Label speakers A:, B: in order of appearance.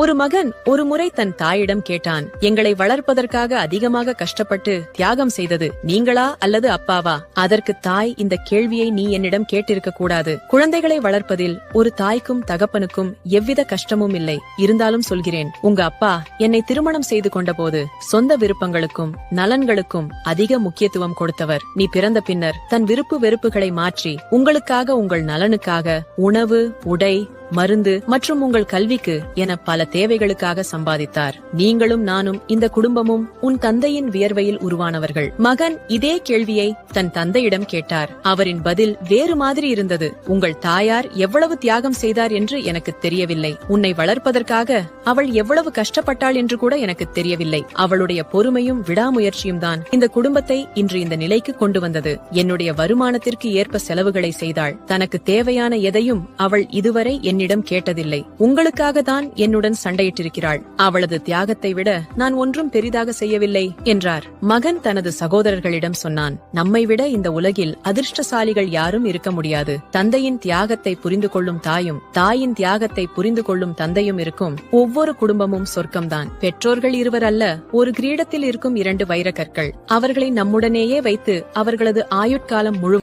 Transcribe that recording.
A: ஒரு மகன் ஒரு முறை தன் தாயிடம் கேட்டான், எங்களை வளர்ப்பதற்காக அதிகமாக கஷ்டப்பட்டு தியாகம் செய்தது நீங்களா அல்லது அப்பாவா? அதற்கு தாய், இந்த கேள்வியை நீ என்னிடம் கேட்டிருக்க கூடாது. குழந்தைகளை வளர்ப்பதில் ஒரு தாய்க்கும் தகப்பனுக்கும் எவ்வித கஷ்டமும் இல்லை. இருந்தாலும் சொல்கிறேன், உங்க அப்பா என்னை திருமணம் செய்து கொண்டபோது சொந்த விருப்பங்களுக்கும் நலன்களுக்கும் அதிக முக்கியத்துவம் கொடுத்தவர். நீ பிறந்த பின்னர் தன் விருப்பு வெறுப்புகளை மாற்றி உங்களுக்காக, உங்கள் நலனுக்காக உணவு, உடை, மருந்து மற்றும் உங்கள் கல்விக்கு என பல தேவைகளுக்காக சம்பாதித்தார். நீங்களும் நானும் இந்த குடும்பமும் உன் தந்தையின் வியர்வையில் உருவானவர்கள். மகன் இதே கேள்வியை தன் தந்தையிடம் கேட்டார். அவரின் பதில் வேறு மாதிரி இருந்தது. உங்கள் தாயார் எவ்வளவு தியாகம் செய்தார் என்று எனக்கு தெரியவில்லை. உன்னை வளர்ப்பதற்காக அவள் எவ்வளவு கஷ்டப்பட்டாள் என்று கூட எனக்கு தெரியவில்லை. அவளுடைய பொறுமையும் விடாமுயற்சியும் தான் இந்த குடும்பத்தை இன்று இந்த நிலைக்கு கொண்டு வந்தது. என்னுடைய வருமானத்திற்கு ஏற்ப செலவுகளை செய்தாள். தனக்கு தேவையான எதையும் அவள் இதுவரை என்னிடம் கேட்டதில்லை. உங்களுக்காக தான் என்னுடன் சண்டையிட்டிருக்கிறாள். அவளது தியாகத்தை விட நான் ஒன்றும் பெரிதாக செய்யவில்லை என்றார். மகன் தனது சகோதரர்களிடம் சொன்னான், நம்மை விட இந்த உலகில் அதிர்ஷ்டசாலிகள் யாரும் இருக்க முடியாது. தந்தையின் தியாகத்தை புரிந்து கொள்ளும் தாயும், தாயின் தியாகத்தை புரிந்து கொள்ளும் தந்தையும் இருக்கும் ஒவ்வொரு குடும்பமும் சொர்க்கம்தான். பெற்றோர்கள் இருவர் அல்ல, ஒரு கிரீடத்தில் இருக்கும் 2 வைரக்கற்கள். அவர்களை நம்முடனேயே வைத்து அவர்களது ஆயுட்காலம் முழு